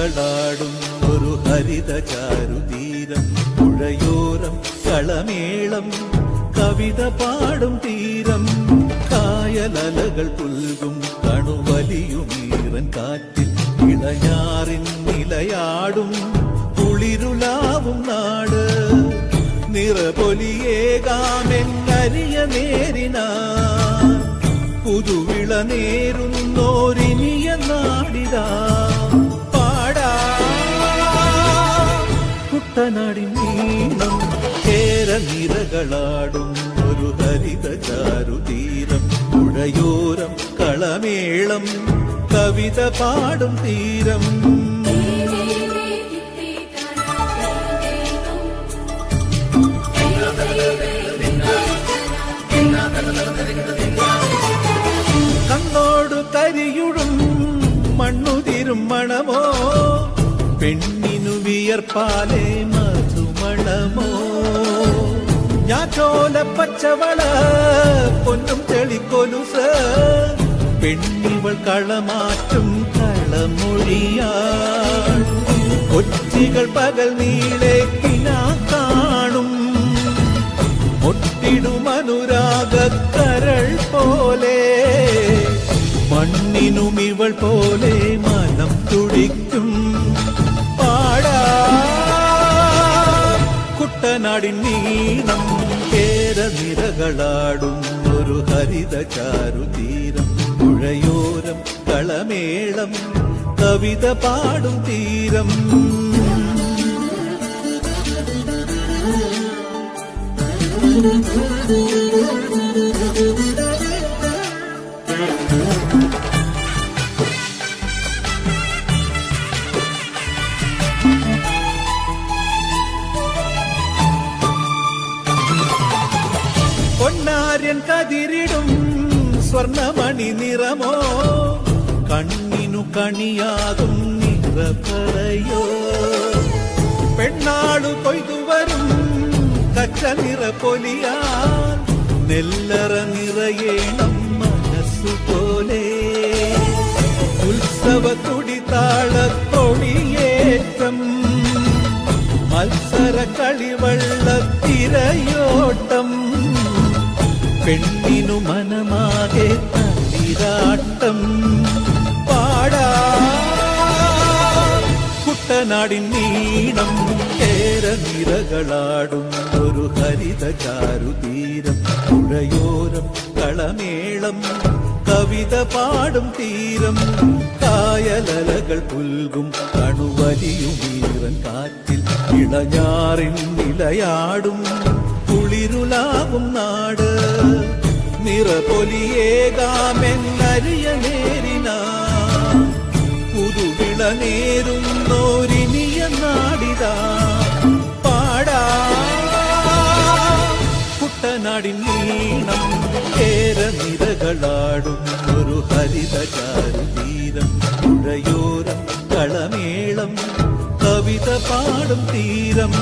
നിരകളാടും ഒരു ഹരിത ചാരുതീരം. പുഴയോരം കളമേളം കവിത പാടും തീരം. കായലലകൾ പുൽകും കണുവലിയുമീറൻ കാറ്റിൽ ഇളഞ്ഞാറിൻ നിലയാടും കുളിരുലാവും നാട്. നിറപൊലിയേകാമെന്നരിയ നേരിനാ പുതുവിള നേരുന്നോരിനിയ നാടിതാ. പാടാ കുട്ടനാടിൻ നീളം കേരനിരകളാടും ഒരു ഹരിത ചാരുതീരം. പുഴയോരം കളമേളം കവിത പാടും തീരം. കണ്ണോടു കരിയുടും മണ്ണുതിരും മണമോ പെണ്ണിനു വിയർപ്പാലേ മധുമണമോ. ഞാറ്റോല പച്ചവള പൊന്നും ചെളിക്കൊലുസ് പെണ്ണിവൾ കളമാറ്റും കളമൊഴിയാ. കൊച്ചികൾ പകൽ നീളെ കിനാ കാണും ഒട്ടിടുമനുരാഗക്കരൾ പോലെ. മണ്ണിനും ഇവൾ പോലെ മനം തുടിക്കും. പാടാ കുട്ടനാടിൻ നീളം കേരനിരകളാടും ഒരു ഹരിത ചാരുതീരം. പുഴയോരം കളമേളം കവിത പാടും തീരം. പൊന്നാര്യൻ കതിരിടും സ്വർണമണി നിറമോ കണ്ണിനു കണിയാകും നിറപറയോ. പെണ്ണാളു കൊയ്തുവരും കച്ച നിറപ്പൊലിയാൽ നെല്ലറ നിറയേണം മനസ്സുപോലെ. ഉത്സവ തുടിതാളത്തൊടിയേറ്റം മത്സര കളിവള്ളത്തിരയോട്ടം. പെണ്ണിനു മനമാകെ തളിരാട്ടം. പാടാ കുട്ടനാടിൻ നീളം കേരനിരകളാടും ഒരു ഹരിത ചാരുതീരം. പുഴയോരം കളമേളം കവിത പാടും തീരം. കായലലകൾ പുൽകും കണുവലിയുമീറൻ കാറ്റിൽ ഇളഞ്ഞാറിൻ നിലയാടും കുളിരുലാവും നാട്. നിറപൊലിയേകാമെന്നരിയ നേരിനാ പുതുവിള നേരുന്നോരിനിയ നാടിതാ. പാടാ കുട്ടനാടിൻ നീളം കേരനിരകളാടും ഒരു ഹരിത ചാരുതീരം. പുഴയോരം കളമേളം കവിത പാടും തീരം.